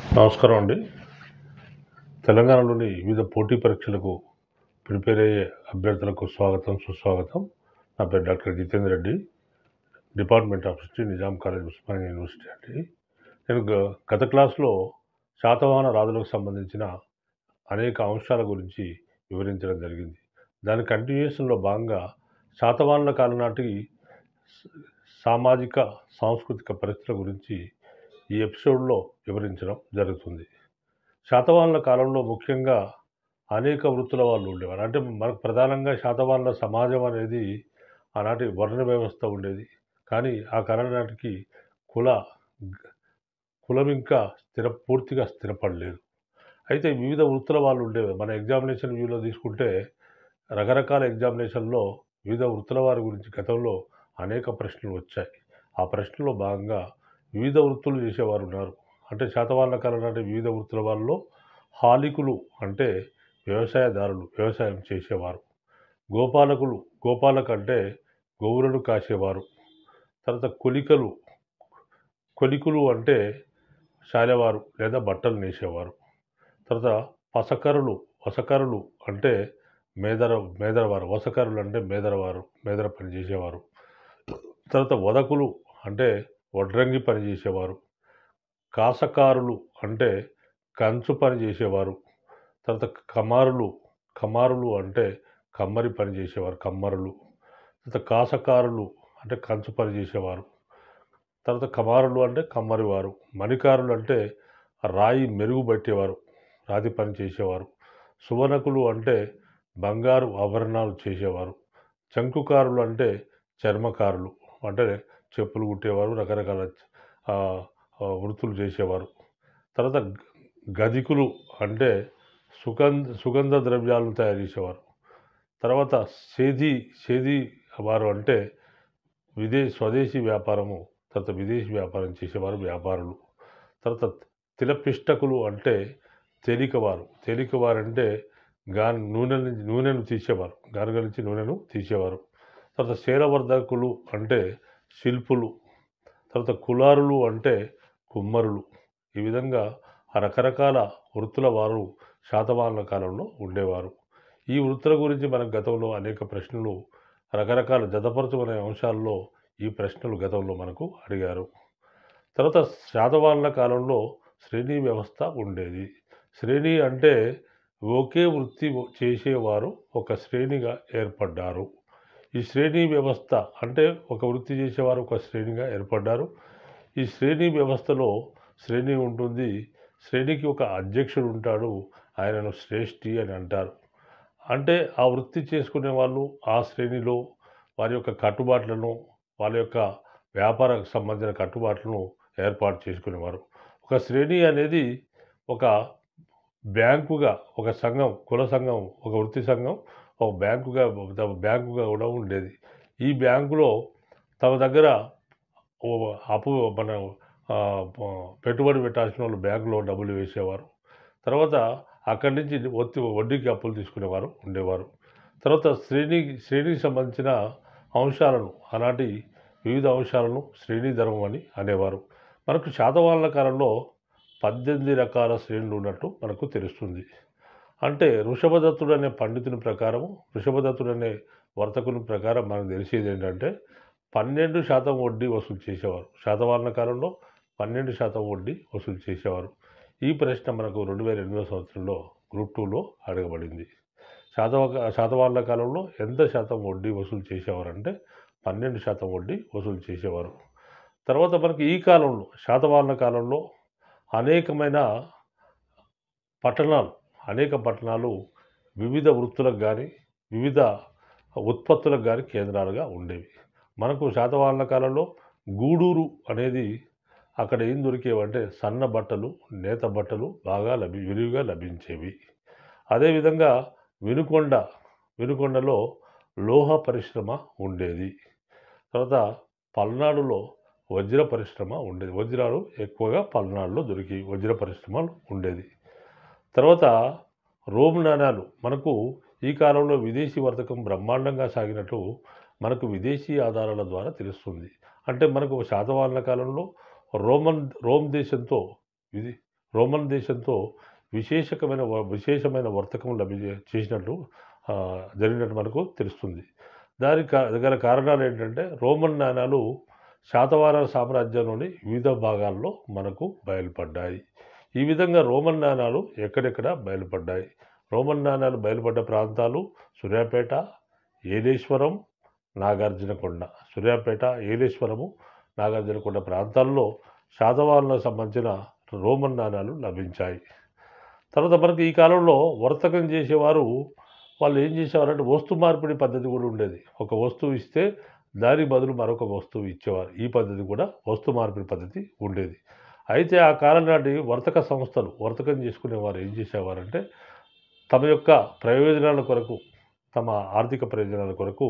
నమస్కారం అండి. తెలంగాణలోని వివిధ పోటీ పరీక్షలకు ప్రిపేర్ అయ్యే అభ్యర్థులకు స్వాగతం, సుస్వాగతం. నా పేరు doctor Jitender Reddy. Department of history, Nizam college, Osmania university అండి. నేను గత క్లాస్‌లో శాతవాహన రాజులకు సంబంధించిన అనేక అంశాల గురించి వివరించడం జరిగింది. దాని కంటిన్యూయేషన్‌లో భాగంగా శాతవాహనుల కాలం నాటి స సామాజిక, సాంస్కృతిక పరిస్థితుల గురించి ఈ ఎపిసోడ్‌లో వివరించడం జరుగుతుంది. శాతవాహనుల కాలంలో ముఖ్యంగా అనేక వృత్తుల వాళ్ళు ఉండేవారు. అంటే మనకు ప్రధానంగా శాతవాహనుల సమాజం అనేది ఆనాటి వర్ణ వ్యవస్థ ఉండేది. కానీ ఆ కాలం నాటికి కుల కులం ఇంకా పూర్తిగా స్థిరపడలేదు. అయితే వివిధ వృత్తుల వాళ్ళు ఉండేవారు. మన ఎగ్జామినేషన్ వ్యూలో తీసుకుంటే రకరకాల ఎగ్జామినేషన్‌లో వివిధ వృత్తుల వారి గురించి గతంలో అనేక ప్రశ్నలు వచ్చాయి. ఆ ప్రశ్నలో భాగంగా వివిధ వృత్తులు చేసేవారు ఉన్నారు. అంటే శాతవాహనుల కాలం నాటి వివిధ వృత్తుల వాళ్ళలో హాలికులు అంటే వ్యవసాయదారులు, వ్యవసాయం చేసేవారు. గోపాలకులు, గోపాలకంటే గోవులను కాసేవారు. తర్వాత కొలికులు అంటే శాలవారు లేదా బట్టలు నేసేవారు. తర్వాత వసకరులు అంటే మేదరవారు. వసకరులు అంటే మేదరవారు, మేదర పని చేసేవారు. తర్వాత వదకులు అంటే వడ్రంగి పని చేసేవారు. కాసకారులు అంటే కంచు పని చేసేవారు. తర్వాత కమారులు అంటే కమ్మరి పని చేసేవారు, కమ్మరులు. తర్వాత కాసకారులు అంటే కంచు పని చేసేవారు. తర్వాత కమారులు అంటే కమ్మరివారు. మణికారులు అంటే రాయి మెరుగు పట్టేవారు, రాతి పని చేసేవారు. సువనకులు అంటే బంగారు ఆభరణాలు చేసేవారు. చంకుకారులు అంటే చర్మకారులు, అంటే చెప్పులు కుట్టేవారు, రకరకాల ఆహ్, వృత్తులు చేసేవారు. తర్వాత గదికులు అంటే సుగంధ ద్రవ్యాలను తయారు చేసేవారు. తర్వాత సేది వారు అంటే స్వదేశీ వ్యాపారము, తర్వాత విదేశీ వ్యాపారం చేసేవారు, వ్యాపారులు. తర్వాత తిలపిష్టకులు అంటే తేలికవారంటే నూనెను తీసేవారు, గానుగ నుంచి నూనెను తీసేవారు. తర్వాత శేలవర్ధకులు అంటే శిల్పులు. తర్వాత కులారులు అంటే కుమ్మరులు. ఈ విధంగా ఆ రకరకాల వృత్తుల వారు శాతవాహనుల కాలంలో ఉండేవారు. ఈ వృత్తుల గురించి మనకు గతంలో అనేక ప్రశ్నలు, రకరకాల జతపరచుకునే అంశాల్లో ఈ ప్రశ్నలు గతంలో మనకు అడిగారు. తర్వాత శాతవాహనుల కాలంలో శ్రేణి వ్యవస్థ ఉండేది. శ్రేణి అంటే ఒకే వృత్తి చేసేవారు ఒక శ్రేణిగా ఏర్పడ్డారు. ఈ శ్రేణి వ్యవస్థ అంటే ఒక వృత్తి చేసేవారు ఒక శ్రేణిగా ఏర్పడ్డారు. ఈ శ్రేణి వ్యవస్థలో శ్రేణి ఉంటుంది. శ్రేణికి ఒక అధ్యక్షుడు ఉంటాడు. ఆయనను శ్రేష్ఠి అని అంటారు. అంటే ఆ వృత్తి చేసుకునే వాళ్ళు ఆ శ్రేణిలో వారి యొక్క కట్టుబాట్లను, వాళ్ళ యొక్క వ్యాపారకు సంబంధించిన కట్టుబాట్లను ఏర్పాటు చేసుకునేవారు. ఒక శ్రేణి అనేది ఒక బ్యాంకుగా, ఒక సంఘం, కుల సంఘం, ఒక వృత్తి సంఘం, ఒక బ్యాంకుగా కూడా ఉండేది. ఈ బ్యాంకులో తమ దగ్గర ఓ అప్పు మన పెట్టుబడి పెట్టాల్సిన వాళ్ళు బ్యాంకులో డబ్బులు వేసేవారు. తర్వాత అక్కడి నుంచి వడ్డీకి అప్పులు తీసుకునేవారు ఉండేవారు. తర్వాత శ్రేణికి సంబంధించిన అంశాలను, ఆనాటి వివిధ అంశాలను శ్రేణి ధర్మం అని అనేవారు. మనకు శాతవాహనుల కాలంలో 18 రకాల శ్రేణులు ఉన్నట్టు మనకు తెలుస్తుంది. అంటే వృషభదత్తుడు అనే పండితుని ప్రకారం, వృషభదత్తుడు అనే వర్తకుని ప్రకారం మనకు తెలిసేది ఏంటంటే 12% వడ్డీ వసూలు చేసేవారు. శాతవాహనుల కాలంలో 12% వడ్డీ వసూలు చేసేవారు. ఈ ప్రశ్న మనకు 2008వ సంవత్సరంలో గ్రూప్ 2లో అడగబడింది. శాతవాహనుల కాలంలో ఎంత శాతం వడ్డీ వసూలు చేసేవారంటే 12% వడ్డీ వసూలు చేసేవారు. తర్వాత మనకి ఈ కాలంలో శాతవాహనుల కాలంలో అనేకమైన అనేక పట్టణాలు వివిధ వృత్తులకు కానీ, వివిధ ఉత్పత్తులకు కానీ కేంద్రాలుగా ఉండేవి. మనకు శాతవాహనుల కాలంలో గూడూరు అనేది అక్కడ ఏం దొరికేవంటే సన్న బట్టలు, నేత బట్టలు బాగా విరివిగా లభించేవి. అదేవిధంగా వినుకొండలో లోహ పరిశ్రమ ఉండేది. తర్వాత పల్నాడులో వజ్ర పరిశ్రమ ఉండేది. వజ్రాలు ఎక్కువగా పల్నాడులో దొరికేవి, వజ్ర పరిశ్రమ ఉండేది. తర్వాత రోమ్ నాణాలు మనకు ఈ కాలంలో విదేశీ వర్తకం బ్రహ్మాండంగా సాగినట్టు మనకు విదేశీ ఆధారాల ద్వారా తెలుస్తుంది. అంటే మనకు శాతవాహనుల కాలంలో రోమ్ దేశంతో రోమన్ దేశంతో విశేషమైన వర్తకం చేసినట్టు జరిగినట్టు మనకు తెలుస్తుంది. దానికి గల కారణాలు ఏంటంటే రోమన్ నాణాలు శాతవాహన సామ్రాజ్యంలోని వివిధ భాగాల్లో మనకు బయలుపడ్డాయి. ఈ విధంగా రోమన్ నాణాలు ఎక్కడెక్కడ బయలుపడ్డాయి? రోమన్ నాణాలు బయలుపడ్డ ప్రాంతాలు సూర్యాపేట, ఏలేశ్వరం, నాగార్జునకొండ. సూర్యాపేట, ఏలేశ్వరము, నాగార్జునకొండ ప్రాంతాల్లో శాతవాహనులకు సంబంధించిన రోమన్ నాణాలు లభించాయి. తర్వాత మనకు ఈ కాలంలో వర్తకం చేసేవారు వాళ్ళు ఏం చేసేవారంటే వస్తు మార్పిడి పద్ధతి కూడా ఉండేది. ఒక వస్తువు ఇస్తే దానికి బదులు మరొక వస్తువు ఇచ్చేవారు. ఈ పద్ధతి కూడా వస్తు మార్పిడి పద్ధతి ఉండేది. అయితే ఆ కాలం నాటి వర్తక సంస్థలు వర్తకం చేసుకునేవారు ఏం చేసేవారంటే తమ యొక్క ప్రయోజనాల కొరకు, తమ ఆర్థిక ప్రయోజనాల కొరకు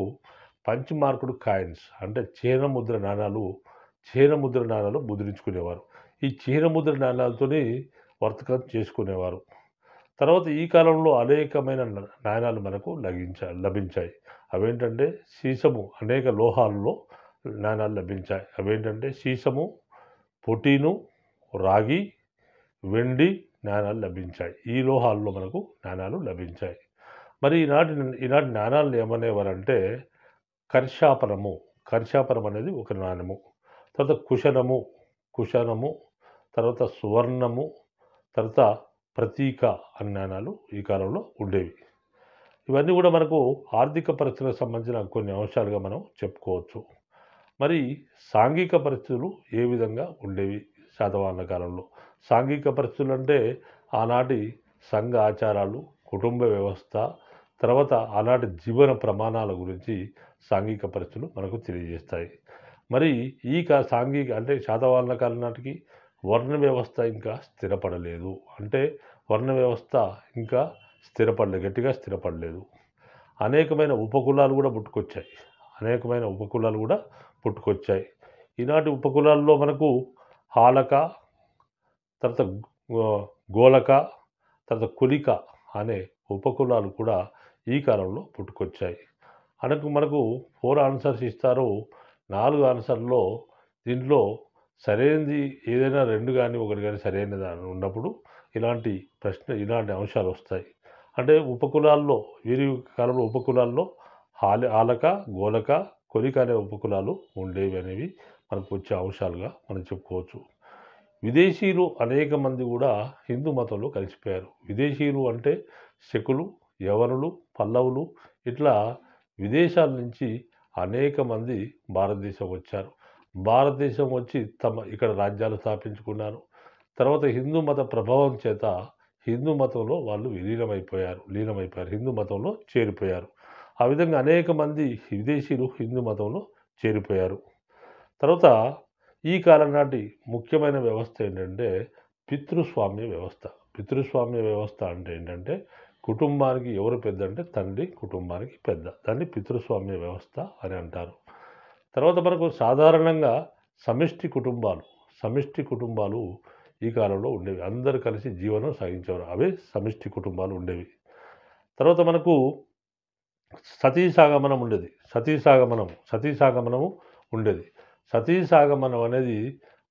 పంచ్ మార్కుడు కాయిన్స్ అంటే చీన ముద్ర నాణాలు ముద్రించుకునేవారు. ఈ చీన ముద్ర నాణాలతోని వర్తకం చేసుకునేవారు. తర్వాత ఈ కాలంలో అనేకమైన నాణాలు మనకు లభించాయి. అవేంటంటే సీసము, అనేక లోహాల్లో నాణాలు లభించాయి. అవేంటంటే సీసము, పొటీను, రాగి, వెండి నాణాలు లభించాయి. ఈ లోహాల్లో మనకు నాణాలు లభించాయి. మరి ఈనాటి నాణాలను ఏమనేవారంటే కర్షాపరం అనేది ఒక నాణ్యము. తర్వాత కుశనము, తర్వాత సువర్ణము, తర్వాత ప్రతీక అనే నాణాలు ఈ కాలంలో ఉండేవి. ఇవన్నీ కూడా మనకు ఆర్థిక పరిస్థితులకు సంబంధించిన కొన్ని అంశాలుగా మనం చెప్పుకోవచ్చు. మరి సాంఘిక పరిస్థితులు ఏ విధంగా ఉండేవి శాతవాహనుల కాలంలో? సాంఘిక పరిస్థితులు అంటే ఆనాటి సంఘ ఆచారాలు, కుటుంబ వ్యవస్థ, తర్వాత ఆనాటి జీవన ప్రమాణాల గురించి సాంఘిక పరిస్థితులు మనకు తెలియజేస్తాయి. మరి అంటే శాతవాహనుల కాలం నాటికి వర్ణ వ్యవస్థ ఇంకా స్థిరపడలేదు. అంటే వర్ణ వ్యవస్థ ఇంకా గట్టిగా స్థిరపడలేదు. అనేకమైన ఉపకులాలు కూడా పుట్టుకొచ్చాయి. ఈనాటి ఉపకులాల్లో మనకు హాలక, తర్వాత గోలక, తర్వాత కులిక అనే ఉపకులాలు కూడా ఈ కాలంలో పుట్టుకొచ్చాయి. మనకు 4 ఆన్సర్స్ ఇస్తారు. 4 ఆన్సర్లో దీంట్లో సరైనది ఏదైనా 2 కానీ 1 కానీ సరైనది ఉన్నప్పుడు ఇలాంటి అంశాలు వస్తాయి. అంటే ఉపకులాల్లో వీరి కాలంలో ఉపకులాల్లో హాలక, గోలక, కొలిక అనే ఉపకులాలు ఉండేవి అనేవి మనకు వచ్చే అంశాలుగా మనం చెప్పుకోవచ్చు. విదేశీయులు అనేక మంది కూడా హిందూ మతంలో కలిసిపోయారు. విదేశీయులు అంటే శకులు, యవనులు, పల్లవులు ఇట్లా విదేశాల నుంచి అనేక మంది భారతదేశం వచ్చారు. భారతదేశం వచ్చి ఇక్కడ రాజ్యాలు స్థాపించుకున్నారు. తర్వాత హిందూ మత ప్రభావం చేత హిందూ మతంలో వాళ్ళు లీనమైపోయారు. హిందూ మతంలో చేరిపోయారు. ఆ విధంగా అనేక మంది విదేశీయులు హిందూ మతంలో చేరిపోయారు. తర్వాత ఈ కాలం నాటి ముఖ్యమైన వ్యవస్థ ఏంటంటే పితృస్వామ్య వ్యవస్థ. పితృస్వామ్య వ్యవస్థ అంటే ఏంటంటే కుటుంబానికి ఎవరు పెద్ద అంటే తండ్రి కుటుంబానికి పెద్ద. దాన్ని పితృస్వామ్య వ్యవస్థ అని అంటారు. తర్వాత మనకు సాధారణంగా సమిష్టి కుటుంబాలు ఈ కాలంలో ఉండేవి. అందరూ కలిసి జీవనం సాగించేవారు. అవే సమిష్టి కుటుంబాలు ఉండేవి. తర్వాత మనకు సతీసాగమనం ఉండేది. సతీసాగమనము ఉండేది. సతీసాగమనం అనేది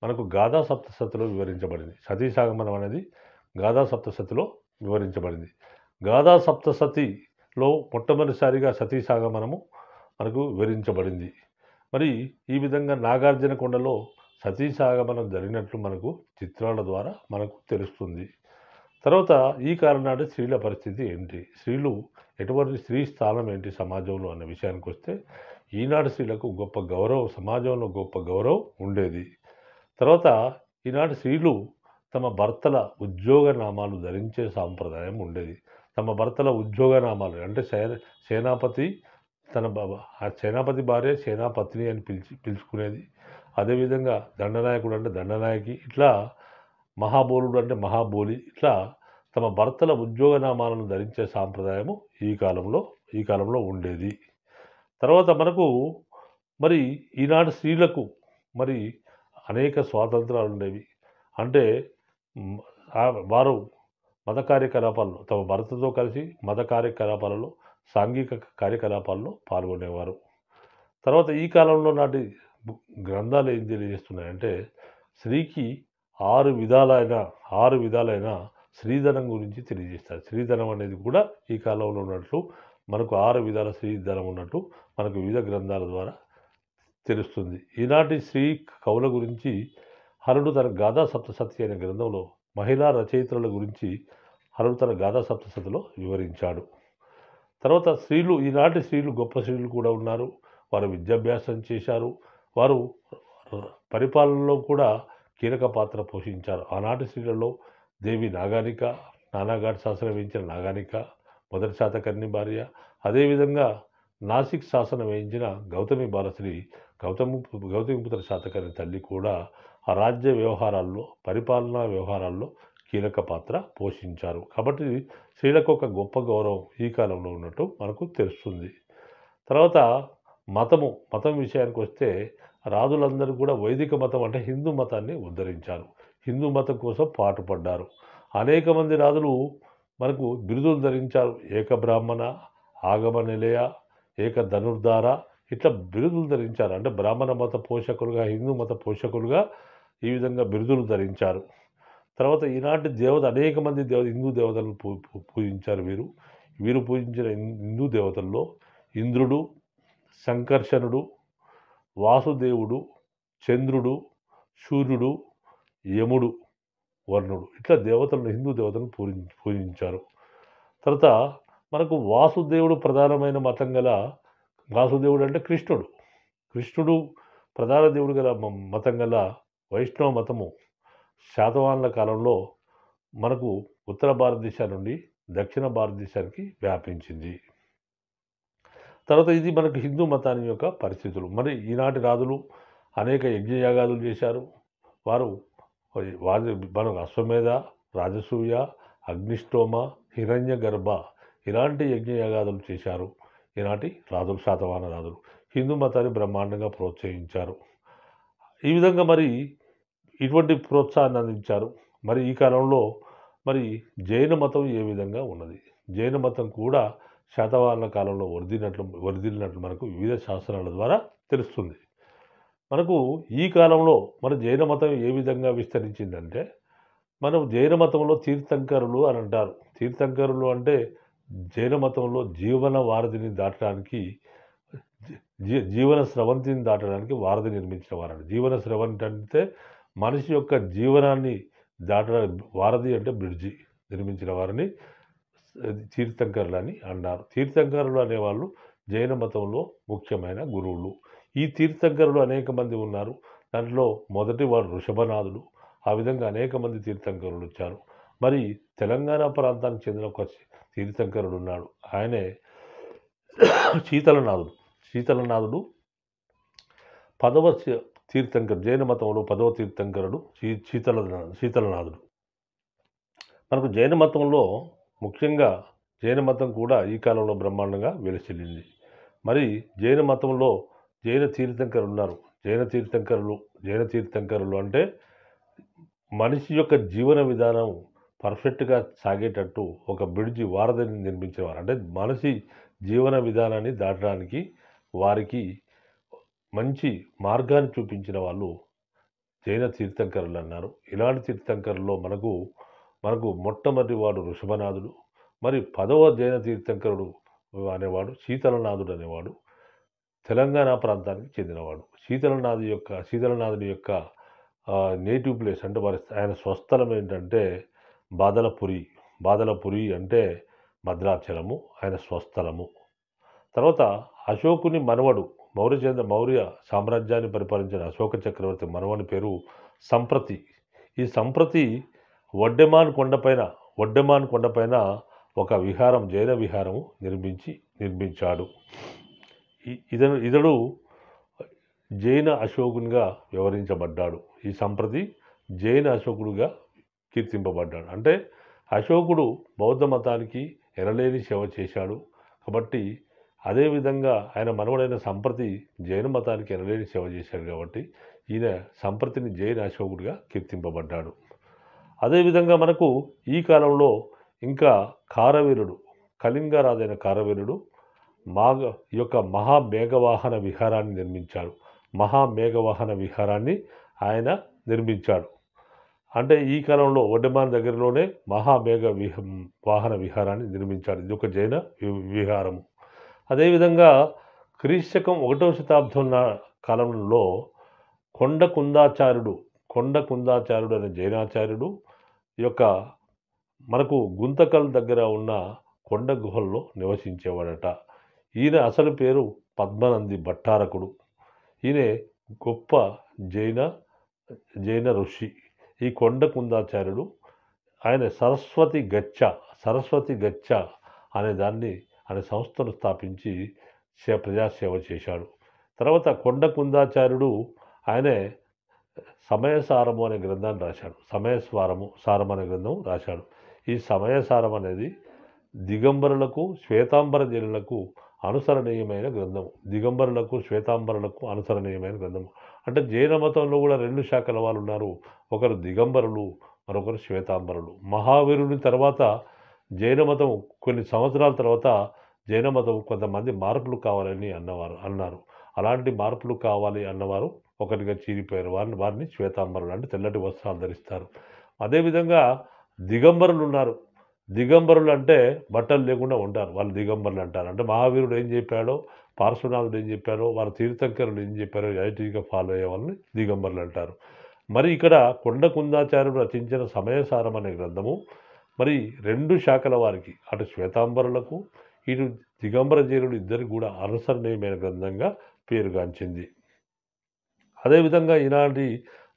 మనకు గాథా సప్తశతిలో వివరించబడింది. సతీసాగమనం అనేది గాథా సప్తశతిలో వివరించబడింది. గాథా సప్తశతిలో మొట్టమొదటిసారిగా సతీసాగమనము మనకు వివరించబడింది. మరి ఈ విధంగా నాగార్జునకొండలో సతీసాగమనం జరిగినట్లు మనకు చిత్రాల ద్వారా మనకు తెలుస్తుంది. తర్వాత ఈ కాలం నాటి స్త్రీల పరిస్థితి ఏంటి? స్త్రీ స్థానం ఏంటి సమాజంలో అన్న విషయానికి వస్తే ఈనాటి స్త్రీలకు సమాజంలో గొప్ప గౌరవం ఉండేది. తర్వాత ఈనాటి స్త్రీలు తమ భర్తల ఉద్యోగనామాలు ధరించే సాంప్రదాయం ఉండేది. తమ భర్తల ఉద్యోగనామాలు అంటే సేనాపతి సేనాపతి భార్య సేనాపతిని అని పిలుచుకునేది. అదేవిధంగా దండనాయకుడు అంటే దండనాయకి, ఇట్లా మహాబోలుడు అంటే మహాబోలి, ఇట్లా తమ భర్తల ఉద్యోగనామాలను ధరించే సాంప్రదాయము ఈ కాలంలో ఉండేది. తర్వాత మనకు మరి ఈనాటి స్త్రీలకు మరి అనేక స్వాతంత్రాలు ఉండేవి. అంటే వారు మత కార్యకలాపాల్లో తమ భర్తతో కలిసి మత కార్యకలాపాలలో సాంఘిక కార్యకలాపాల్లో పాల్గొనేవారు. తర్వాత ఈ కాలంలో నాటి గ్రంథాలు ఏం తెలియజేస్తున్నాయంటే స్త్రీకి ఆరు విధాలైన శ్రీధనం గురించి తెలియజేస్తారు. శ్రీధనం అనేది కూడా ఈ కాలంలో ఉన్నట్లు మనకు 6 విధాల శ్రీధనం ఉన్నట్టు మనకు వివిధ గ్రంథాల ద్వారా తెలుస్తుంది. ఈనాటి శ్రీ కవుల గురించి హరుడు తన గాథా సప్తసతి అనే గ్రంథంలో మహిళా రచయిత్రుల గురించి హరుడు తన గాథా సప్తసతిలో వివరించాడు. తర్వాత ఈనాటి స్త్రీలు గొప్ప స్త్రీలు కూడా ఉన్నారు. వారు విద్యాభ్యాసం చేశారు. వారు పరిపాలనలో కూడా కీలక పాత్ర పోషించారు. ఆనాటి స్త్రీలలో దేవి నాగానిక, నానాఘాట్ శాసనం వేయించిన నాగానిక మొదటి శాతకర్ణి భార్య. అదేవిధంగా నాసిక్ శాసనం వేయించిన గౌతమి బాలశ్రీ గౌతమిపుత్ర శాతకర్ణి తల్లి కూడా ఆ రాజ్య వ్యవహారాల్లో, పరిపాలనా వ్యవహారాల్లో కీలక పాత్ర పోషించారు. కాబట్టి స్త్రీలకు ఒక గొప్ప గౌరవం ఈ కాలంలో ఉన్నట్టు మనకు తెలుస్తుంది. తర్వాత మతం విషయానికి వస్తే రాజులందరూ కూడా వైదిక మతం అంటే హిందూ మతాన్ని ఉద్ధరించారు. హిందూ మతం కోసం పాటుపడ్డారు. అనేక మంది రాజులు మనకు బిరుదులు ధరించారు. ఏక బ్రాహ్మణ, ఆగమ నిలయ, ఏక ధనుర్ధార ఇట్లా బిరుదులు ధరించారు. అంటే బ్రాహ్మణ మత పోషకులుగా, హిందూ మత పోషకులుగా ఈ విధంగా బిరుదులు ధరించారు. తర్వాత ఈనాటి అనేక మంది హిందూ దేవతలను పూజించారు. వీరు పూజించిన హిందూ దేవతల్లో ఇంద్రుడు, సంకర్షణుడు, వాసుదేవుడు, చంద్రుడు, సూర్యుడు, యముడు, వర్ణుడు ఇట్లా హిందూ దేవతలను పూజించారు. తర్వాత మనకు వాసుదేవుడు ప్రధానమైన మతం గల వాసుదేవుడు అంటే కృష్ణుడు ప్రధాన దేవుడు గల మతం గల వైష్ణవ మతము శాతవాహనుల కాలంలో మనకు ఉత్తర భారతదేశం నుండి దక్షిణ భారతదేశానికి వ్యాపించింది. తర్వాత ఇది మనకు హిందూ మతాన్ని యొక్క పరిస్థితులు. మరి ఈనాటి రాజులు అనేక యజ్ఞయాగాదులు చేశారు. మనకు అశ్వమేధ, రాజసూయ, అగ్నిష్టోమ, హిరణ్య గర్భ ఇలాంటి యజ్ఞయాగాదులు చేశారు. ఈనాటి రాజులు, శాతవాహన రాజులు హిందూ మతాన్ని బ్రహ్మాండంగా ప్రోత్సహించారు. ఈ విధంగా మరి ఇటువంటి ప్రోత్సాహాన్ని అందించారు. మరి ఈ కాలంలో మరి జైన మతం ఏ విధంగా ఉన్నది? జైన మతం కూడా శాతవాహనుల కాలంలో వరిదిల్లినట్లు మనకు వివిధ శాసనాల ద్వారా తెలుస్తుంది. మనకు ఈ కాలంలో మన జైన మతం ఏ విధంగా విస్తరించిందంటే, మనం జైన మతంలో తీర్థంకరులు అని అంటారు. తీర్థంకరులు అంటే జైన మతంలో జీవన వారధిని దాటడానికి జీవన స్రవంతిని దాటడానికి వారధి నిర్మించిన వారండి. జీవన స్రవంతి అంటే మనిషి యొక్క జీవనాన్ని దాటడానికి వారధి అంటే బ్రిడ్జి నిర్మించిన వారిని తీర్థంకరులు అని అన్నారు. తీర్థంకరులు అనేవాళ్ళు జైన మతంలో ముఖ్యమైన గురువులు. ఈ తీర్థంకరులు అనేక మంది ఉన్నారు. దాంట్లో మొదటి వాడు వృషభనాథుడు. ఆ విధంగా అనేక మంది తీర్థంకరులు వచ్చారు. మరి తెలంగాణ ప్రాంతానికి చెందిన ఒక తీర్థంకరుడు ఉన్నాడు. ఆయనే శీతలనాథుడు 10వ తీర్థంకరుడు. జైన మతంలో 10వ తీర్థంకరుడు శీతలనాథుడు. మనకు జైన మతంలో ముఖ్యంగా జైన మతం కూడా ఈ కాలంలో బ్రహ్మాండంగా వెలిసిల్లింది. మరి జైన మతంలో జైన తీర్థంకరులు ఉన్నారు. జైన తీర్థంకరులు అంటే మనిషి యొక్క జీవన విధానం పర్ఫెక్ట్గా సాగేటట్టు ఒక బ్రిడ్జి వారధిని నిర్మించేవారు. అంటే మనిషి జీవన విధానాన్ని దాటడానికి వారికి మంచి మార్గాన్ని చూపించిన వాళ్ళు జైన తీర్థంకరులు అన్నారు. ఇలాంటి తీర్థంకరుల్లో మనకు మొట్టమొదటి వాడు వృషభనాథుడు. మరి 10వ జైన తీర్థంకరుడు అనేవాడు శీతలనాథుడు అనేవాడు తెలంగాణ ప్రాంతానికి చెందినవాడు. శీతలనాథుడి యొక్క నేటివ్ ప్లేస్ అంటే ఆయన స్వస్థలం ఏంటంటే బాదలపురి అంటే భద్రాచలము ఆయన స్వస్థలము. తర్వాత అశోకుని మనవడు మౌర్య సామ్రాజ్యాన్ని పరిపాలించిన అశోక చక్రవర్తి మనవని పేరు సంప్రతి. ఈ సంప్రతి వడ్డెమాన్ కొండపైన ఒక విహారం, జైన విహారము నిర్మించాడు. ఇతడు జైన అశోకునిగా వ్యవహరించబడ్డాడు. ఈ సంప్రతి జైన అశోకుడుగా కీర్తింపబడ్డాడు. అంటే అశోకుడు బౌద్ధ మతానికి ఎనలేని సేవ చేశాడు. కాబట్టి అదేవిధంగా ఆయన మనవడైన సంప్రతి జైన మతానికి ఎనలేని సేవ చేశాడు. కాబట్టి ఈయన సంప్రతిని జైన అశోకుడిగా కీర్తింపబడ్డాడు. అదేవిధంగా మనకు ఈ కాలంలో ఇంకా కళింగరాజైన కారవీరుడు ఈ యొక్క మహామేఘవాహన విహారాన్ని నిర్మించాడు. ఆయన నిర్మించాడు. అంటే ఈ కాలంలో వడ్డెమాన్ దగ్గరలోనే మహామేఘ వాహన విహారాన్ని నిర్మించాడు. ఇది ఒక జైన విహారము. అదేవిధంగా క్రీస్తకం 1వ శతాబ్దం కాలంలో కొండ కుందాచార్యుడు అనే జైనాచార్యుడు ఈ యొక్క మనకు గుంతకల్ దగ్గర ఉన్న కొండ గుహల్లో నివసించేవాడట. ఈయన అసలు పేరు పద్మనంది భట్టారకుడు. ఈయన గొప్ప జైన జైన ఋషి. ఈ కొండ కుందాచార్యుడు ఆయన సరస్వతి గచ్చ అనే సంస్థను స్థాపించి ప్రజాసేవ చేశాడు. తర్వాత కొండ కుందాచార్యుడు ఆయనే సమయసారము అనే గ్రంథాన్ని రాశాడు. సారం అనే గ్రంథం రాశాడు. ఈ సమయసారం అనేది దిగంబరులకు శ్వేతాంబర జనులకు అనుసరణీయమైన గ్రంథము. దిగంబరులకు శ్వేతాంబరులకు అనుసరణీయమైన గ్రంథము. అంటే జైన మతంలో కూడా 2 శాఖల వాళ్ళు ఉన్నారు. ఒకరు దిగంబరులు, మరొకరు శ్వేతాంబరులు. మహావీరుని తర్వాత జైన మతం కొన్ని సంవత్సరాల తర్వాత జైన మతం కొంతమంది మార్పులు కావాలని అన్నారు. అలాంటి మార్పులు కావాలి అన్నవారు ఒకటిగా చీలిపోయారు. వారిని శ్వేతాంబరులు అంటే తెల్లటి వస్త్రాలు ధరిస్తారు. అదేవిధంగా దిగంబరులు ఉన్నారు. దిగంబరులు అంటే బట్టలు లేకుండా ఉంటారు. వాళ్ళు దిగంబరులు అంటారు. అంటే మహావీరుడు ఏం చెప్పాడో, పార్శ్వనాథుడు ఏం చెప్పారో, వారి తీర్థంకరులు ఏం చెప్పారో యాజిటీగా ఫాలో అయ్యే వాళ్ళని దిగంబరులు అంటారు. మరి ఇక్కడ కొండ కుందాచార్యుడు రచించిన సమయసారం అనే గ్రంథము మరి 2 శాఖల వారికి, అటు శ్వేతాంబరులకు ఇటు దిగంబర జైనుడు ఇద్దరికి కూడా అనుసరణీయమైన గ్రంథంగా పేరుగాంచింది. అదేవిధంగా ఈనాటి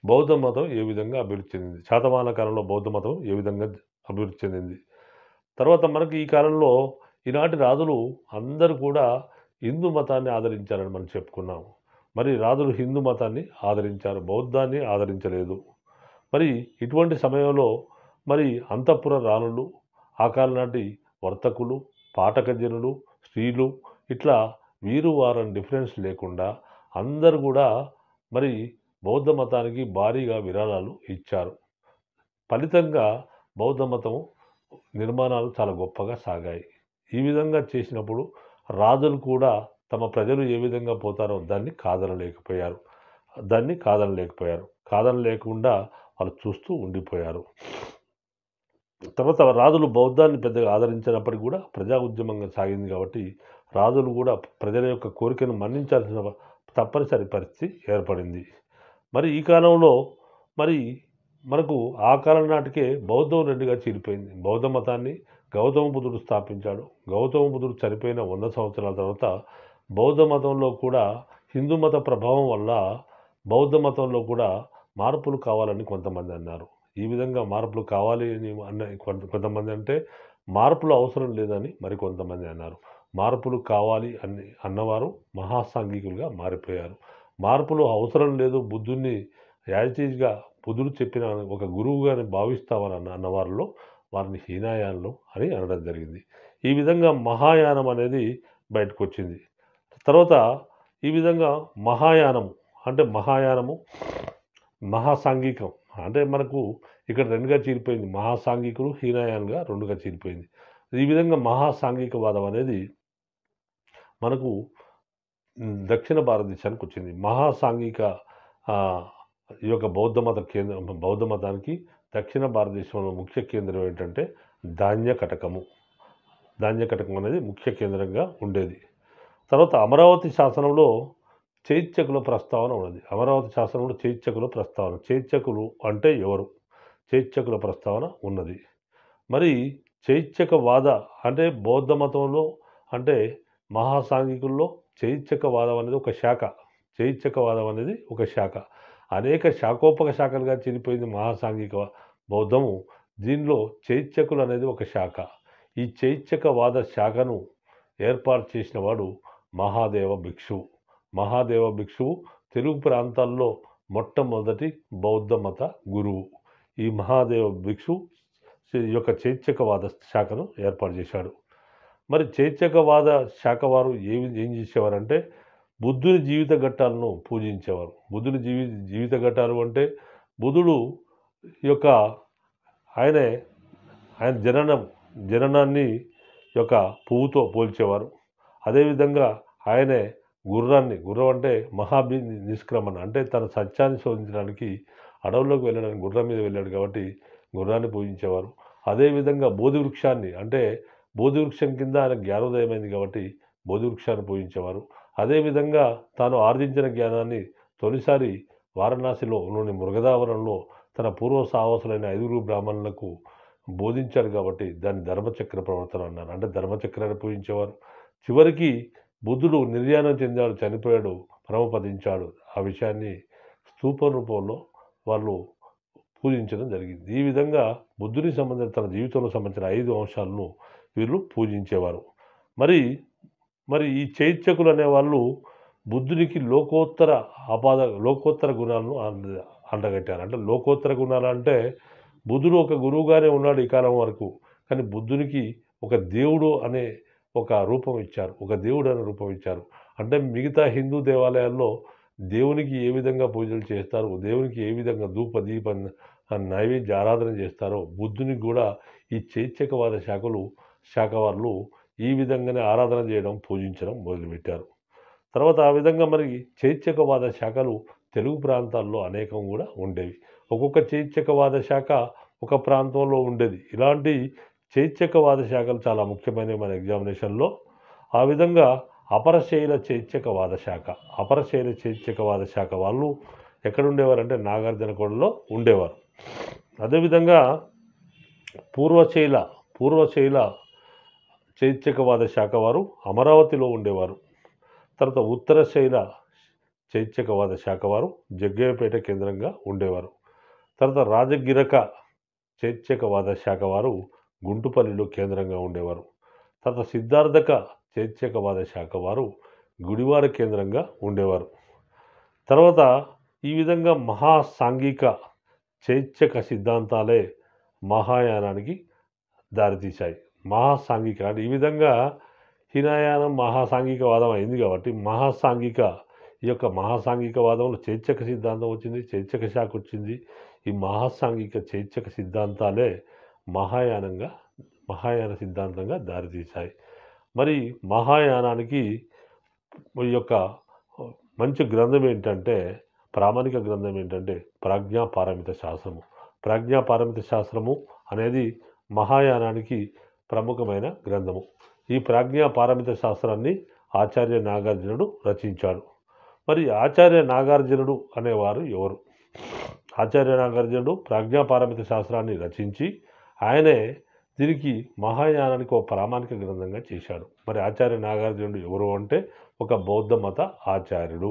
బౌద్ధ మతం ఏ విధంగా అభివృద్ధి చెందింది, శాతవాహన కాలంలో బౌద్ధ మతం ఏ విధంగా అభివృద్ధి చెందింది. తర్వాత మనకి ఈ కాలంలో ఈనాటి రాజులు అందరూ కూడా హిందూ మతాన్ని ఆదరించారని మనం చెప్పుకున్నాము. మరి రాజులు హిందూ మతాన్ని ఆదరించారు, బౌద్ధాన్ని ఆదరించలేదు. మరి ఇటువంటి సమయంలో మరి అంతఃపుర రాణులు, ఆ కాలం నాటి వర్తకులు, పాఠకజనులు, స్త్రీలు ఇట్లా వీరు వారని డిఫరెన్స్ లేకుండా అందరూ కూడా మరి బౌద్ధ మతానికి భారీగా విరాళాలు ఇచ్చారు. ఫలితంగా బౌద్ధ మతం నిర్మాణాలు చాలా గొప్పగా సాగాయి. ఈ విధంగా చేసినప్పుడు రాజులు కూడా తమ ప్రజలు ఏ విధంగా పోతారో దాన్ని కాదనలేకుండా వాళ్ళు చూస్తూ ఉండిపోయారు. తర్వాత రాజులు బౌద్ధాన్ని పెద్దగా ఆదరించినప్పటికీ కూడా ప్రజా ఉద్యమంగా సాగింది కాబట్టి రాజులు కూడా ప్రజల యొక్క కోరికను మన్నించాల్సిన తప్పనిసరి పరిస్థితి ఏర్పడింది. మరి ఈ కాలంలో మరి మనకు ఆ కాలం నాటికే బౌద్ధం 2గా చీలిపోయింది. బౌద్ధ మతాన్ని గౌతమ బుద్ధుడు స్థాపించాడు. గౌతమ బుద్ధుడు చనిపోయిన 100 సంవత్సరాల తర్వాత బౌద్ధ మతంలో కూడా హిందూ మత ప్రభావం వల్ల బౌద్ధ మతంలో కూడా మార్పులు కావాలని కొంతమంది అన్నారు. ఈ విధంగా మార్పులు కావాలి అని కొంతమంది అంటే మార్పులు అవసరం లేదని మరికొంతమంది అన్నారు. మార్పులు కావాలి అన్నవారు మహాసాంఘికులుగా మారిపోయారు. మార్పులు అవసరం లేదు, బుద్ధుడిని యాజిటీజ్గా బుద్ధుడు చెప్పిన ఒక గురువుగాని భావిస్తామని అన్నవారిలో వారిని హీనయానులు అని అనడం జరిగింది. ఈ విధంగా మహాయానం అనేది బయటకు వచ్చింది. తర్వాత ఈ విధంగా మహాయానము మహాసాంఘికం అంటే మనకు ఇక్కడ 2గా చీలిపోయింది. మహాసాంఘికులు, హీనయాన్గా 2గా చీలిపోయింది. ఈ విధంగా మహాసాంఘికవాదం అనేది మనకు దక్షిణ భారతదేశానికి వచ్చింది. మహాసాంఘిక ఈ యొక్క బౌద్ధ మతానికి దక్షిణ భారతదేశంలో ముఖ్య కేంద్రం ఏంటంటే ధాన్యకటకం అనేది ముఖ్య కేంద్రంగా ఉండేది. తర్వాత అమరావతి శాసనంలో చైత్యకుల ప్రస్తావన ఉన్నది. అమరావతి శాసనంలో చైత్యకుల ప్రస్తావన, చైత్యకులు అంటే ఎవరు, చైత్యకుల ప్రస్తావన ఉన్నది. మరి చైత్యకవాద అంటే బౌద్ధ మతంలో అంటే మహాసాంఘికుల్లో చైత్యకవాదం అనేది ఒక శాఖ. అనేక శాఖోపక శాఖలుగా చనిపోయింది మహాసాంఘిక బౌద్ధము. దీనిలో చైత్యకులు అనేది ఒక శాఖ. ఈ చైత్యకవాద శాఖను ఏర్పాటు చేసిన వాడు మహాదేవ భిక్షువు తెలుగు ప్రాంతాల్లో మొట్టమొదటి బౌద్ధ మత గురువు. ఈ మహాదేవ భిక్షు యొక్క చైత్యకవాద శాఖను ఏర్పాటు చేశాడు. మరి చైత్యకవాద శాఖ వారు ఏం చేసేవారంటే బుద్ధుని జీవిత ఘట్టాలను పూజించేవారు. బుద్ధుని జీవిత ఘట్టాలు అంటే బుద్ధుడు యొక్క ఆయన జననాన్ని యొక్క పువ్వుతో పోల్చేవారు. అదేవిధంగా గుర్రం అంటే నిష్క్రమణ అంటే తన సత్యాన్ని శోధించడానికి అడవుల్లోకి వెళ్ళడానికి గుర్రం మీద వెళ్ళాడు కాబట్టి గుర్రాన్ని పూజించేవారు. అదేవిధంగా బోధి వృక్షాన్ని అంటే బోధి వృక్షం కింద ఆయన జ్ఞానోదయమైంది కాబట్టి బోధి వృక్షాన్ని పూజించేవారు. అదేవిధంగా తాను ఆర్జించిన జ్ఞానాన్ని తొలిసారి వారణాసిలోని మృగదావనంలో తన పూర్వ సాహసులైన 5 బ్రాహ్మణులకు బోధించాడు కాబట్టి దాన్ని ధర్మచక్ర ప్రవర్తన అన్నారు. అంటే ధర్మచక్రాన్ని పూజించేవారు. చివరికి బుద్ధుడు నిర్యాణం చెందాడు, చనిపోయాడు, పరమపదించాడు. ఆ విషయాన్ని స్తూప రూపంలో వాళ్ళు పూజించడం జరిగింది. ఈ విధంగా బుద్ధునికి సంబంధించిన తన జీవితంలో సంబంధించిన 5 అంశాలను వీళ్ళు పూజించేవారు. మరి మరి ఈ చైత్యకులు అనేవాళ్ళు బుద్ధునికి లోకోత్తర గుణాలను అంటగట్టారు. అంటే లోకోత్తర గుణాలు అంటే బుద్ధుడు ఒక గురువుగానే ఉన్నాడు ఈ కాలం వరకు. కానీ బుద్ధునికి ఒక దేవుడు అనే ఒక రూపం ఇచ్చారు. ఒక దేవుడు అనే రూపం ఇచ్చారు. అంటే మిగతా హిందూ దేవాలయాల్లో దేవునికి ఏ విధంగా పూజలు చేస్తారు, దేవునికి ఏ విధంగా ధూప దీప నైవేద్య ఆరాధన చేస్తారో బుద్ధునికి కూడా ఈ చైత్యకవాద శాఖ వాళ్ళు ఈ విధంగానే ఆరాధన చేయడం, పూజించడం మొదలుపెట్టారు. తర్వాత ఆ విధంగా మరి చైత్యకవాద శాఖలు తెలుగు ప్రాంతాల్లో అనేకం కూడా ఉండేవి. ఒక్కొక్క చైత్యకవాద శాఖ ఒక ప్రాంతంలో ఉండేది. ఇలాంటి చైత్యకవాద శాఖలు చాలా ముఖ్యమైనవి మన ఎగ్జామినేషన్లో. ఆ విధంగా అపరశైల చైత్యకవాద శాఖ వాళ్ళు ఎక్కడుండేవారంటే నాగార్జునకొండలో ఉండేవారు. అదేవిధంగా పూర్వశైల చైత్యకవాద శాఖ వారు అమరావతిలో ఉండేవారు. తర్వాత ఉత్తరశైల చైత్యకవాద శాఖ వారు జగ్గయ్యపేట కేంద్రంగా ఉండేవారు. తర్వాత రాజగిరక చైత్యకవాద శాఖ వారు గుంటుపల్లిలో కేంద్రంగా ఉండేవారు. తర్వాత సిద్ధార్థక చైత్యకవాద శాఖ వారు గుడివాడ కేంద్రంగా ఉండేవారు. తర్వాత ఈ విధంగా మహాసాంఘిక చైత్యక సిద్ధాంతాలే మహాయానానికి దారితీశాయి. మహాసాంఘిక అంటే ఈ విధంగా హీనయానం మహాసాంఘికవాదం అయింది కాబట్టి ఈ యొక్క మహాసాంఘికవాదంలో చైత్యక సిద్ధాంతం వచ్చింది, చైత్యక శాఖ వచ్చింది. ఈ మహాసాంఘిక చైత్యక సిద్ధాంతాలే మహాయాన సిద్ధాంతంగా దారితీశాయి. మరి మహాయానానికి ఈ యొక్క మంచి గ్రంథం ఏంటంటే, ప్రామాణిక గ్రంథం ఏంటంటే ప్రాజ్ఞాపారమిత శాస్త్రము. ప్రాజ్ఞాపారమిత శాస్త్రము అనేది మహాయానానికి ప్రముఖమైన గ్రంథము. ఈ ప్రాజ్ఞాపారమిత శాస్త్రాన్ని ఆచార్య నాగార్జునుడు రచించాడు. మరి ఆచార్య నాగార్జునుడు అనేవారు ఎవరు? ఆచార్య నాగార్జునుడు ప్రాజ్ఞాపారమిత శాస్త్రాన్ని రచించి ఆయనే దీనికి మహాయానానికి ఒక ప్రామాణిక గ్రంథంగా చేశాడు. మరి ఆచార్య నాగార్జునుడు ఎవరు అంటే ఒక బౌద్ధ మత ఆచార్యుడు.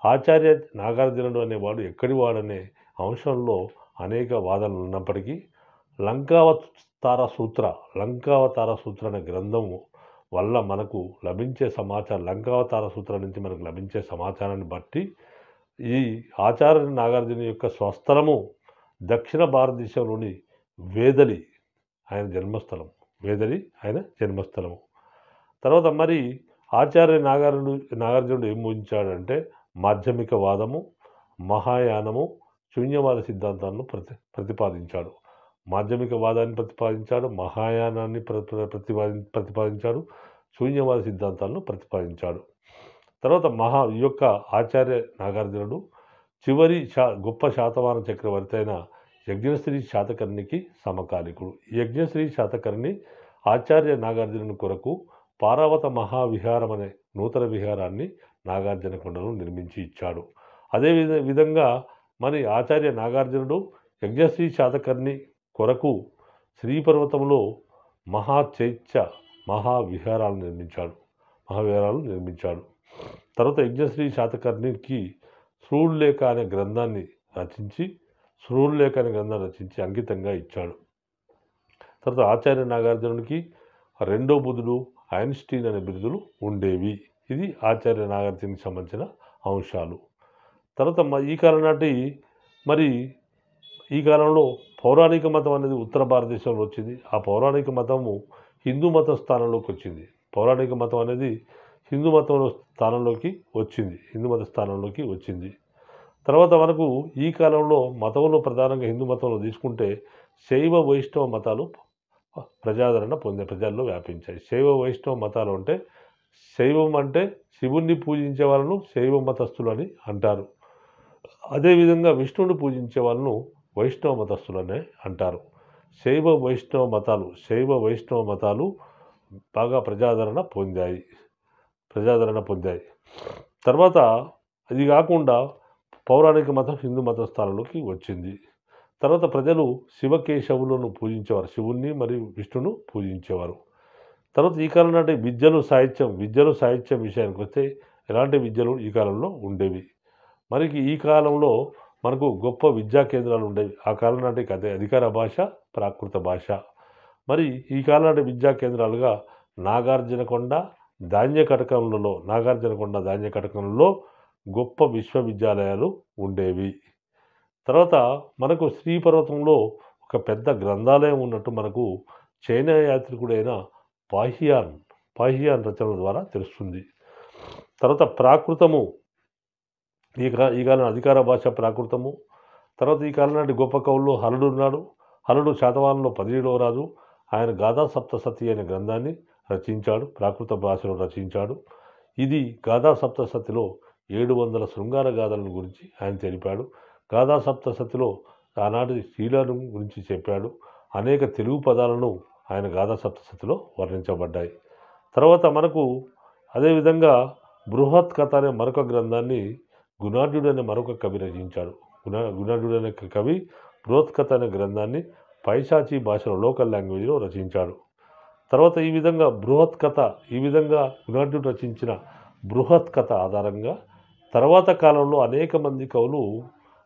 ఆచార్య నాగార్జునుడు అనేవాడు ఎక్కడివాడనే అంశంలో అనేక వాదనలు ఉన్నప్పటికీ లంకావతార సూత్ర అనే గ్రంథము వల్ల మనకు లభించే సమాచారం, లంకావతార సూత్రం నుంచి మనకు లభించే సమాచారాన్ని బట్టి ఈ ఆచార్య నాగార్జున యొక్క స్వస్థలము దక్షిణ భారతదేశంలోని వేదలి ఆయన జన్మస్థలము. తర్వాత మరి ఆచార్య నాగార్జునుడు ఏం బోధించాడంటే మాధ్యమిక వాదము, మహాయానము, శూన్యవాద సిద్ధాంతాలను ప్రతిపాదించాడు. మాధ్యమిక వాదాన్ని ప్రతిపాదించాడు, మహాయానాన్ని ప్రతిపాదించాడు, శూన్యవాద సిద్ధాంతాలను ప్రతిపాదించాడు. తర్వాత ఈ యొక్క ఆచార్య నాగార్జునుడు చివరి గొప్ప శాతవాహన చక్రవర్తి అయిన యజ్ఞశ్రీ శాతకర్ణికి సమకాలికుడు. యజ్ఞశ్రీ శాతకర్ణి ఆచార్య నాగార్జునుని కొరకు పారావత మహావిహారం అనే నూతన విహారాన్ని నాగార్జునకొండలో నిర్మించి ఇచ్చాడు. అదే విధంగా మరి ఆచార్య నాగార్జునుడు యజ్ఞశ్రీ శాతకర్ణి కొరకు శ్రీపర్వతంలో మహావిహారాలు నిర్మించాడు. తర్వాత యజ్ఞశ్రీ శాతకర్ణికి శ్రూళ్లేఖ అనే గ్రంథాన్ని రచించి అంకితంగా ఇచ్చాడు. తర్వాత ఆచార్య నాగార్జునునికి రెండో బుధుడు, ఐన్స్టీన్ అనే బిరుదులు ఉండేవి. ఇది ఆచార్య నాగార్జునికి సంబంధించిన అంశాలు. తర్వాత ఈ కాలంలో పౌరాణిక మతం అనేది ఉత్తర భారతదేశంలో వచ్చింది. ఆ పౌరాణిక మతము హిందూ మత స్థానంలోకి వచ్చింది. పౌరాణిక మతం అనేది హిందూ మత స్థానంలోకి వచ్చింది. తర్వాత మనకు ఈ కాలంలో మతంలో ప్రధానంగా హిందూ మతంలో తీసుకుంటే శైవ వైష్ణవ మతాలు ప్రజాదరణ ప్రజల్లో వ్యాపించాయి. శైవ వైష్ణవ మతాలు అంటే శైవం అంటే శివుణ్ణి పూజించే వాళ్ళను శైవ మతస్థులు అని అంటారు. అదేవిధంగా విష్ణువుని పూజించే వాళ్ళను వైష్ణవ మతస్థులనే అంటారు. శైవ వైష్ణవ మతాలు బాగా ప్రజాదరణ పొందాయి. తర్వాత అది కాకుండా పౌరాణిక మతం హిందూ మతస్థానంలోకి వచ్చింది. తర్వాత ప్రజలు శివకేశవులను పూజించేవారు. శివుణ్ణి మరియు విష్ణును పూజించేవారు. తర్వాత ఈ కాలం నాటి విద్యలు సాహిత్యం విషయానికి వస్తే ఎలాంటి విద్యలు ఈ కాలంలో ఉండేవి. మరి ఈ కాలంలో మనకు గొప్ప విద్యా కేంద్రాలు ఉండేవి. ఆ కాలం నాటికి అధికార భాష ప్రాకృత భాష. మరి ఈ కాలం నాటి విద్యా కేంద్రాలుగా నాగార్జునకొండ ధాన్యకటకంలో గొప్ప విశ్వవిద్యాలయాలు ఉండేవి. తర్వాత మనకు శ్రీపర్వతంలో ఒక పెద్ద గ్రంథాలయం ఉన్నట్టు మనకు చైనా యాత్రికుడైన పాహియాన్ రచనల ద్వారా తెలుస్తుంది. తర్వాత ప్రాకృతము ఈ కాలం అధికార భాష ప్రాకృతము. తర్వాత ఈ కాలం నాటి గొప్ప కవుల్లో హలుడు ఉన్నాడు. హలుడు శాతవాహనంలో 17వ రాజు. ఆయన గాథా సప్తసతి అనే గ్రంథాన్ని రచించాడు. ప్రాకృత భాషలో రచించాడు. ఇది గాథా సప్తసతిలో 700 శృంగార గాథలను గురించి ఆయన తెలిపాడు. గాథా సప్తసతిలో ఆనాటి స్త్రీలను గురించి చెప్పాడు. అనేక తెలుగు పదాలను ఆయన గాథా సప్తసతిలో వర్ణించబడ్డాయి. తర్వాత మనకు అదేవిధంగా బృహత్ కథ అనే మరొక గ్రంథాన్ని గుణాఢ్యుడు అనే మరొక కవి రచించాడు. గుణాఢ్యుడు అనే కవి బృహత్ కథ అనే గ్రంథాన్ని పైశాచీ భాషలో లోకల్ లాంగ్వేజ్లో రచించాడు. తర్వాత ఈ విధంగా గుణాఢ్యుడు రచించిన బృహత్ కథ ఆధారంగా తర్వాత కాలంలో అనేక మంది కవులు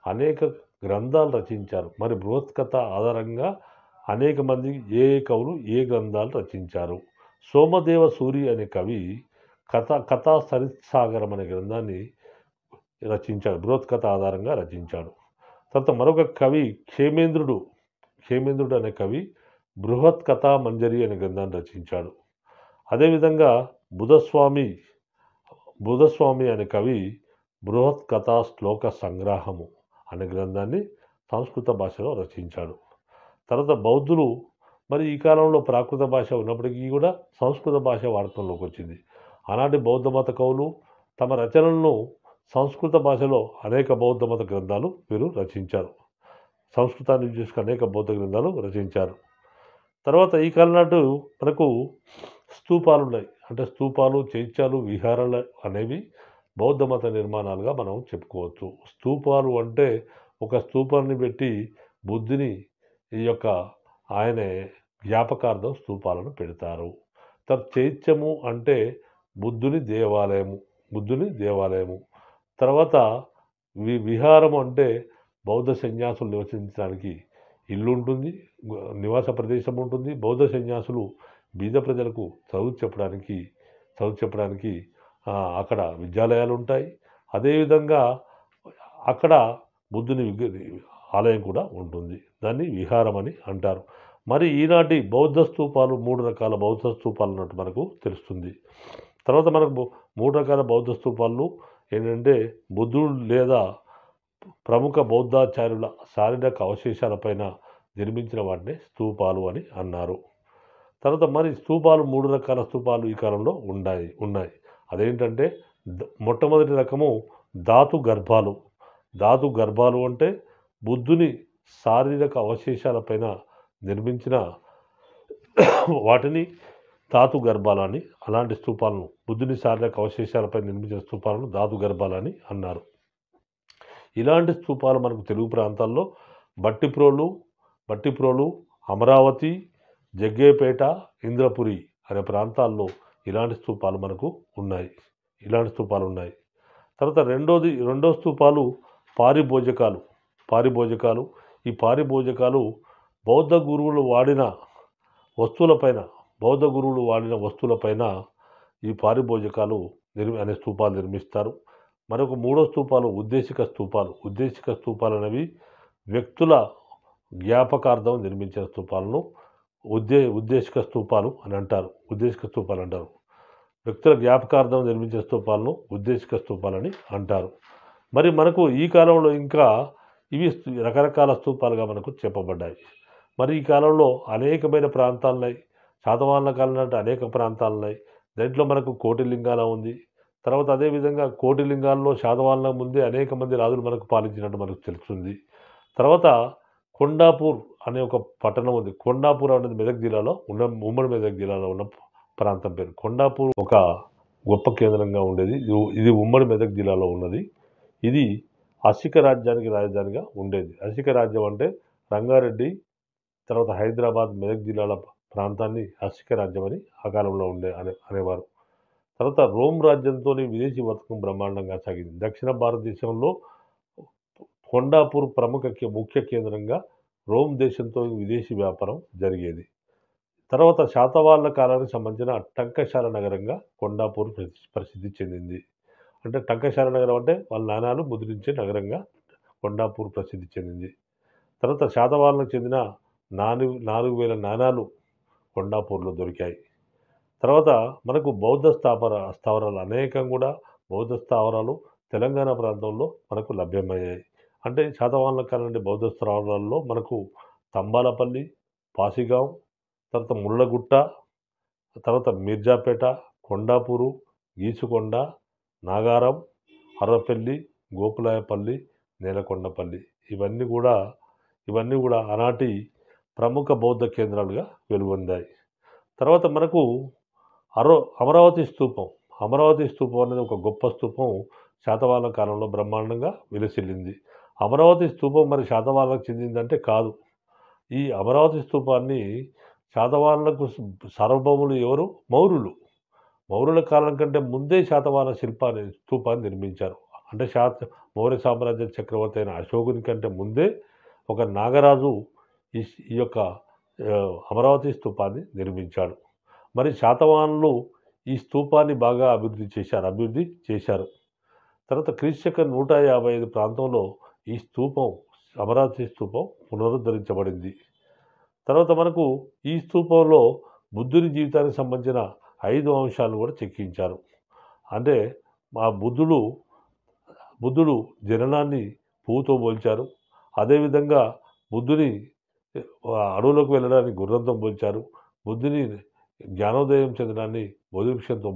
అనేక గ్రంథాలు రచించారు. మరి బృహత్ కథ ఆధారంగా అనేక మంది కవులు ఏ గ్రంథాలు రచించారు. సోమదేవ సూరి అనే కవి కథా సరిత్సాగరం అనే గ్రంథాన్ని రచించాడు. బృహత్ కథ ఆధారంగా రచించాడు. తర్వాత మరొక కవి క్షేమేంద్రుడు అనే కవి బృహత్ కథా మంజరి అనే గ్రంథాన్ని రచించాడు. అదేవిధంగా బుధస్వామి అనే కవి బృహత్ కథా శ్లోక సంగ్రహము అనే గ్రంథాన్ని సంస్కృత భాషలో రచించాడు. తర్వాత బౌద్ధులు మరి ఈ కాలంలో ప్రాకృత భాష ఉన్నప్పటికీ కూడా సంస్కృత భాష వాడకంలోకి వచ్చింది. ఆనాటి బౌద్ధ మత కవులు తమ రచనలను సంస్కృత భాషలో అనేక బౌద్ధ మత గ్రంథాలు వీరు రచించారు. సంస్కృతాన్ని చూసుకుని అనేక బౌద్ధ గ్రంథాలు రచించారు. తర్వాత ఈ కాలం నాటు మనకు స్తూపాలు ఉన్నాయి. అంటే స్తూపాలు, చైత్యాలు, విహారాలు అనేవి బౌద్ధ మత నిర్మాణాలుగా మనం చెప్పుకోవచ్చు. స్తూపాలు అంటే ఒక స్తూపాన్ని పెట్టి బుద్ధుని ఆయన జ్ఞాపకార్థం స్తూపాలను పెడతారు. చైత్యము అంటే బుద్ధుని దేవాలయము. తర్వాత విహారము అంటే బౌద్ధ సన్యాసులు నివసించడానికి ఇల్లు ఉంటుంది, నివాస ప్రదేశం ఉంటుంది. బౌద్ధ సన్యాసులు బీద ప్రజలకు చదువు చెప్పడానికి అక్కడ విద్యాలయాలు ఉంటాయి. అదేవిధంగా అక్కడ బుద్ధుని ఆలయం కూడా ఉంటుంది. దాన్ని విహారం అని అంటారు. మరి ఈనాటి బౌద్ధ స్తూపాలు 3 రకాల బౌద్ధ స్తూపాలు అన్నట్టు మనకు తెలుస్తుంది. తర్వాత మనకు 3 రకాల బౌద్ధ స్తూపాలు ఏంటంటే బుద్ధుడు లేదా ప్రముఖ బౌద్ధాచార్యుల శారీరక అవశేషాలపైన నిర్మించిన వాటిని స్తూపాలు అని అన్నారు. తర్వాత మరి స్తూపాలు 3 రకాల స్తూపాలు ఈ కాలంలో ఉన్నాయి. అదేంటంటే మొట్టమొదటి రకము ధాతు గర్భాలు అంటే బుద్ధుని శారీరక అవశేషాలపైన నిర్మించిన వాటిని ధాతు గర్భాలని, అలాంటి స్తూపాలను బుద్ధుని శారీరక అవశేషాలపై నిర్మించిన స్తూపాలను ధాతు గర్భాలని అన్నారు. ఇలాంటి స్తూపాలు మనకు తెలుగు ప్రాంతాల్లో బట్టిప్రోలు, అమరావతి, జగ్గేపేట, ఇంద్రపురి అనే ప్రాంతాల్లో ఇలాంటి స్తూపాలు మనకు ఉన్నాయి. తర్వాత రెండో స్తూపాలు పారిభోజకాలు. ఈ పారిభోజకాలు బౌద్ధ గురువులు వాడిన వస్తువులపైన ఈ పారిభోజకాలు అనే స్తూపాలు నిర్మిస్తారు. మరొక 3వ స్తూపాలు ఉద్దేశిక స్తూపాలు అనేవి వ్యక్తుల జ్ఞాపకార్థం నిర్మించిన స్తూపాలను ఉద్దేశిక స్తూపాలు అని అంటారు. వ్యక్తుల జ్ఞాపకార్థం నిర్మించిన స్తూపాలను ఉద్దేశిక స్తూపాలని అంటారు. మరి మనకు ఈ కాలంలో ఇంకా ఇవి రకరకాల స్తూపాలుగా మనకు చెప్పబడ్డాయి. మరి ఈ కాలంలో అనేకమైన ప్రాంతాలున్నాయి. శాతవాహనుల కాలం నాటి అనేక ప్రాంతాలున్నాయి. దాంట్లో మనకు కోటిలింగాల ఉంది. తర్వాత అదేవిధంగా కోటిలింగాల్లో శాతవాహనుల ముందే అనేక మంది రాజులు మనకు పాలించినట్టు మనకు తెలుస్తుంది. తర్వాత కొండాపూర్ అనే ఒక పట్టణం ఉంది. కొండాపూర్ అనేది మెదక్ జిల్లాలో ఉన్న ఉమ్మడి మెదక్ జిల్లాలో ఉన్న ప్రాంతం పేరు. కొండాపూర్ ఒక గొప్ప కేంద్రంగా ఉండేది. ఇది ఉమ్మడి మెదక్ జిల్లాలో ఉన్నది. ఇది అసిక రాజ్యానికి రాజధానిగా ఉండేది. అసిక రాజ్యం అంటే రంగారెడ్డి, తర్వాత హైదరాబాద్, మెదక్ జిల్లాల ప్రాంతాన్ని అసిక రాజ్యం అని ఆ కాలంలో అనేవారు. తర్వాత రోమ్ రాజ్యంతోని విదేశీ వర్తకం బ్రహ్మాండంగా సాగింది. దక్షిణ భారతదేశంలో కొండాపూర్ ముఖ్య కేంద్రంగా రోమ్ దేశంతో విదేశీ వ్యాపారం జరిగేది. తర్వాత శాతవాహనుల కాలానికి సంబంధించిన టంకశాల నగరంగా కొండాపూర్ ప్రసిద్ధి చెందింది. అంటే టంకశాల నగరం అంటే వాళ్ళ నాణాలు ముద్రించే నగరంగా కొండాపూర్ ప్రసిద్ధి చెందింది. తర్వాత శాతవాహనులకు చెందిన 4,000 నాణాలు కొండాపూర్లో దొరికాయి. తర్వాత మనకు బౌద్ధ స్థావరాలు అనేకం కూడా బౌద్ధ స్థావరాలు తెలంగాణ ప్రాంతంలో మనకు లభ్యమయ్యాయి. అంటే శాతవాహనుల కాలం నుండి బౌద్ధ స్థావరాల్లో మనకు తంబాలపల్లి, పాసిగాం, తర్వాత ముళ్ళగుట్ట, తర్వాత మిర్జాపేట, కొండాపూరు, గీసుకొండ, నాగారం, అర్రపెల్లి, గోకులాయపల్లి, నేలకొండపల్లి ఇవన్నీ కూడా ఆనాటి ప్రముఖ బౌద్ధ కేంద్రాలుగా వెలుగొందాయి. తర్వాత మనకు అమరావతి స్తూపం. అమరావతి స్తూపం అనేది ఒక గొప్ప స్తూపం శాతవాహనుల కాలంలో బ్రహ్మాండంగా విలసిల్లింది. అమరావతి స్తూపం మరి శాతవాహనులకు చెందిందంటే కాదు. ఈ అమరావతి స్తూపాన్ని శాతవాహనులకు సార్వభౌములు ఎవరు? మౌర్యులు. మౌర్యుల కాలం కంటే ముందే శాతవాహన స్తూపాన్ని నిర్మించారు. అంటే మౌర్య సామ్రాజ్య చక్రవర్తి అయిన అశోకుని కంటే ముందే ఒక నాగరాజు ఈ యొక్క అమరావతి స్తూపాన్ని నిర్మించాడు. మరి శాతవాహనులు ఈ స్తూపాన్ని బాగా అభివృద్ధి చేశారు. తర్వాత క్రీస్తుశకం 155 ప్రాంతంలో ఈ అమరావతి స్తూపం పునరుద్ధరించబడింది. తర్వాత మనకు ఈ స్తూపంలో బుద్ధుని జీవితానికి సంబంధించిన 5 అంశాలను కూడా చెక్కించారు. అంటే మా బుద్ధుడు జననాన్ని పువ్వుతో పోల్చారు. అదేవిధంగా బుద్ధుని అడవులకు వెళ్ళడానికి గుర్రంతో పోల్చారు. బుద్ధుని జ్ఞానోదయం చెందడాన్ని బోధివృక్షంతో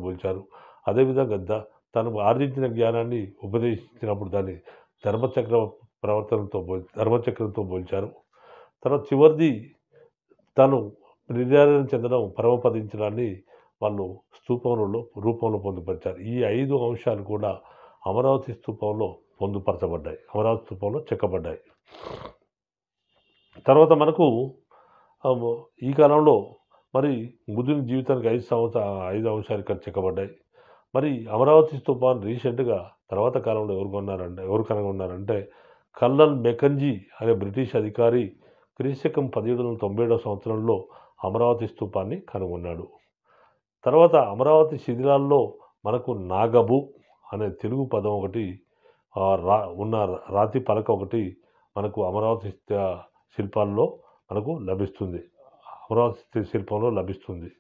పోల్చారు. అదేవిధంగా తను ఆర్జించిన జ్ఞానాన్ని ఉపదేశించినప్పుడు దాన్ని ధర్మచక్రంతో పోల్చారు. తర్వాత చివరిది తను నిర్ధారణ చెందడం పరమపదించడాన్ని వాళ్ళు రూపంలో పొందుపరిచారు. ఈ 5 అంశాలు కూడా అమరావతి స్తూపంలో అమరావతి స్తూపంలో చెక్కబడ్డాయి. తర్వాత మనకు ఈ కాలంలో మరి బుద్ధుని జీవితానికి 5 అంశాలు ఇక్కడ చెక్కబడ్డాయి. మరి అమరావతి స్తూపాన్ని రీసెంట్గా తర్వాత కాలంలో ఎవరు కనుగొన్నారంటే కల్నల్ మెకంజీ అనే బ్రిటిష్ అధికారి క్రీస్తుశకం 1797 సంవత్సరంలో అమరావతి స్తూపాన్ని కనుగొన్నాడు. తర్వాత అమరావతి శిథిలాల్లో మనకు నాగబు అనే తెలుగు పదం ఒకటి ఉన్న రాతి పలక ఒకటి మనకు అమరావతి శిల్పాల్లో మనకు లభిస్తుంది. అమరావతి శిల్పంలో లభిస్తుంది.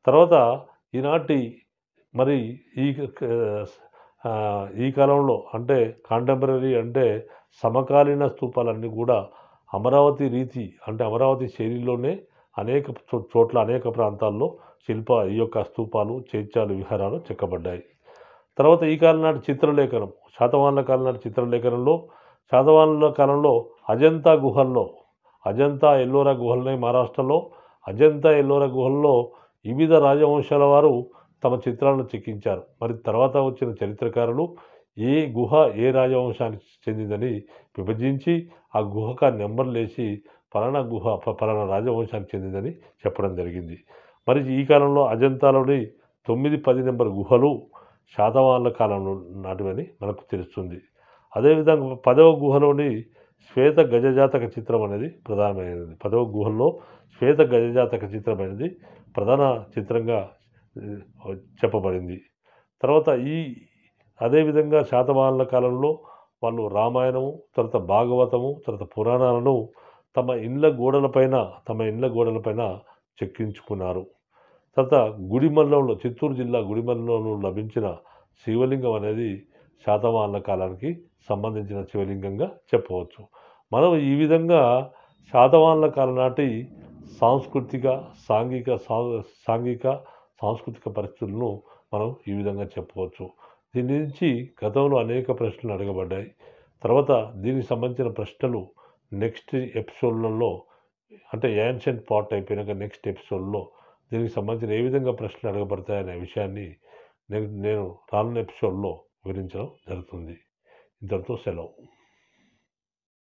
తర్వాత ఈనాటి మరి ఈ కాలంలో అంటే కాంటెంపరీ అంటే సమకాలీన స్తూపాలన్నీ కూడా అమరావతి రీతి అంటే అమరావతి శైలిలోనే అనేక చోట్ల అనేక ప్రాంతాల్లో ఈ యొక్క స్తూపాలు, చైత్యాలు, విహారాలు చెక్కబడ్డాయి. తర్వాత ఈ కాలం నాటి చిత్రలేఖనం శాతవాహనుల కాలం నాటి చిత్రలేఖనంలో శాతవాహనుల కాలంలో అజంతా ఎల్లోరా గుహలనే మహారాష్ట్రలో అజంతా ఎల్లోరా గుహల్లో వివిధ రాజవంశాల వారు తమ చిత్రాలను చెక్కించారు. మరి తర్వాత వచ్చిన చరిత్రకారులు ఏ గుహ ఏ రాజవంశానికి చెందిందని విభజించి ఆ గుహకు నెంబర్లేసి పలానా గుహ పలానా రాజవంశానికి చెందిందని చెప్పడం జరిగింది. మరి ఈ కాలంలో అజంతాలోని 9-10 నెంబర్ గుహలు శాతవాహనుల కాలంలో నాటివని మనకు తెలుస్తుంది. అదేవిధంగా 10వ గుహలోని శ్వేత గజజాతక చిత్రం అనేది ప్రధానమైనది. 10వ గుహల్లో శ్వేత గజజాతక చిత్రం అనేది ప్రధాన చిత్రంగా చెప్పబడింది. తర్వాత అదేవిధంగా శాతవాహనుల కాలంలో వాళ్ళు రామాయణము, తర్వాత భాగవతము, తర్వాత పురాణాలను తమ ఇండ్ల గోడలపైన చెక్కించుకున్నారు. తర్వాత గుడిమల్లంలో చిత్తూరు జిల్లా గుడిమల్లంలో లభించిన శివలింగం అనేది శాతవాహనుల కాలానికి సంబంధించిన శివలింగంగా చెప్పవచ్చు. మనం ఈ విధంగా శాతవాహనుల కాలం నాటి సాంస్కృతిక సాంఘిక పరిస్థితులను మనం ఈ విధంగా చెప్పుకోవచ్చు. దీని నుంచి గతంలో అనేక ప్రశ్నలు అడగబడ్డాయి. తర్వాత దీనికి సంబంధించిన ప్రశ్నలు నెక్స్ట్ ఎపిసోడ్‌లలో అంటే యాన్షియంట్ పార్ట్ అయిపోయినాక నెక్స్ట్ ఎపిసోడ్‌లో దీనికి సంబంధించిన ఏ విధంగా ప్రశ్నలు అడగబడతాయనే విషయాన్ని నేను రానున్న ఎపిసోడ్‌లో వివరించడం జరుగుతుంది. ఇంతటితో సెలవు.